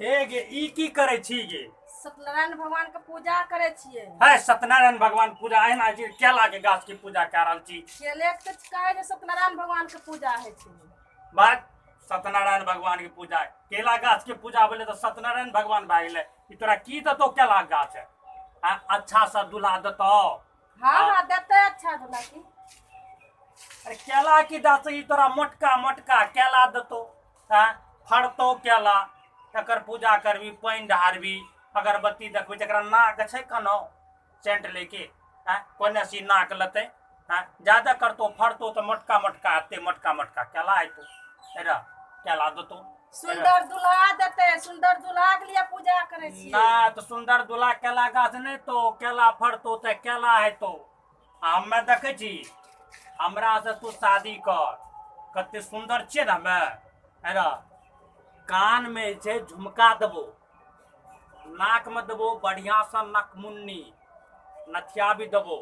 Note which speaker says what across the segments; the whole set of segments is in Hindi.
Speaker 1: हे गे ई की करे छी गे?
Speaker 2: सत्यनारायण भगवान के पूजा करे छियै।
Speaker 1: है सत्यनारायण भगवान पूजा एना जी केला के गाछ के पूजा कर रहल छी।
Speaker 2: केले के कहे जे सत्यनारायण भगवान के पूजा है छै।
Speaker 1: बात सत्यनारायण भगवान के पूजा केला गाछ के पूजा बोले तो सत्यनारायण भगवान भाई गेले। ई तोरा की दतो केला गाछ है? अच्छा सा दूल्हा दतो।
Speaker 2: हाँ देते अच्छा दूल्हा की।
Speaker 1: अरे केला की दास ई तोरा मोटका मोटका केला दतो। फड़तो केला एकर पूजा करबी पानी ढारबी अगरबत्ती देखबी जकरा नाक छै कनो सेंट लेके कोने सी नाक लते ज्यादा करतो फड़तो तो मोटका मोटका अते मोटका मोटका केला आइतो एरा केला दतो।
Speaker 2: सुंदर दूल्हा देते सुंदर दूल्हा के लिए पूजा करे छियै।
Speaker 1: ना तो सुंदर दूल्हा केला गाछ नहीं तो केला फड़तो तो केला हेतो। हमे देखे छी हमरा से तू शादी कर कते सुंदर छे ना हमे एरा कान में छे झुमका देबो नाक में देबो बढ़िया सा नकमुन्नी नथिया भी देबो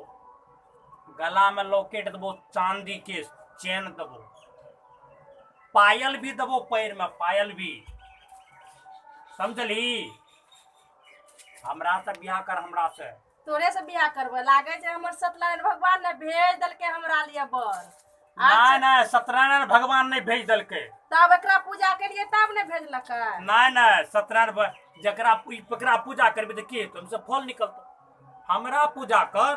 Speaker 1: गला में लॉकेट देबो चांदी के चेन देबो पायल भी देबो पैर में पायल भी समझली। हमरा से बियाह कर हमरा से।
Speaker 2: तोरे से बियाह करबे लागे छै हमर सत्यनारायण भगवान ने भेज दलके हमरा लिए बर।
Speaker 1: नहीं नहीं सत्यनारायण भगवान नहीं भेज दलके।
Speaker 2: तब एकरा पूजा करिए तब ने भेजलक।
Speaker 1: नहीं नहीं सत्यनारायण जकरा पूजा करबे तो के तुमसे फल निकलतो। हमरा पूजा कर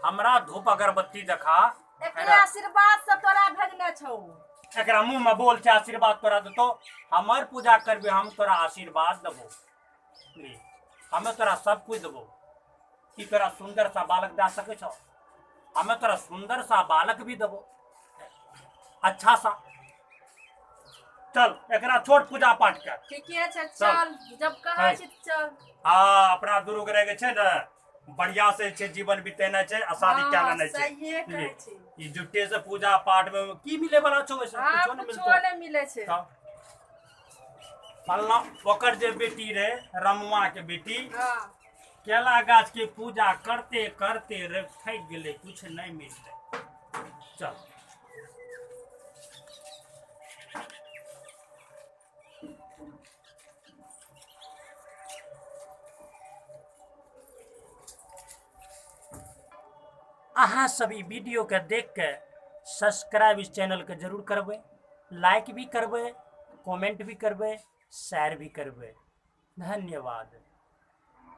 Speaker 1: हमरा धूप अगरबत्ती देखा
Speaker 2: एकरे आशीर्वाद से तोरा भेजने छौ।
Speaker 1: एकरा मुंह में बोल छे आशीर्वाद तोरा देतो। हमर पूजा करबे हम तोरा आशीर्वाद देबो हमें तोरा सब कुछ देबो। कि तोरा सुंदर सा बालक दे सके छो हमें तोरा सुंदर सा बालक भी देबो अच्छा सा। चल एकरा छोट पूजा पाठ कर।
Speaker 2: ठीके छै चल जब कहे छी चल।
Speaker 1: हाँ अपना दुरु ग्रह के छे ना बढ़िया से छे जीवन बितेना छे आ शादी क्या लेना छे।
Speaker 2: सही कहे छी।
Speaker 1: ई जुट्टे से पूजा पाठ में की मिले वाला छो वैसे कुछो नहीं मिलतो।
Speaker 2: कुछो नहीं मिले छे।
Speaker 1: फलना ओकर जे बेटी रे रमुआ के बेटी
Speaker 2: हां
Speaker 1: केला गाछ के पूजा करते करते रे थक गेले कुछ नहीं मिलते। चल अहाँ सभी वीडियो के देख के सब्सक्राइब इस चैनल के जरूर करबे लाइक भी करबे कमेंट भी करबे शेयर भी करबे। धन्यवाद।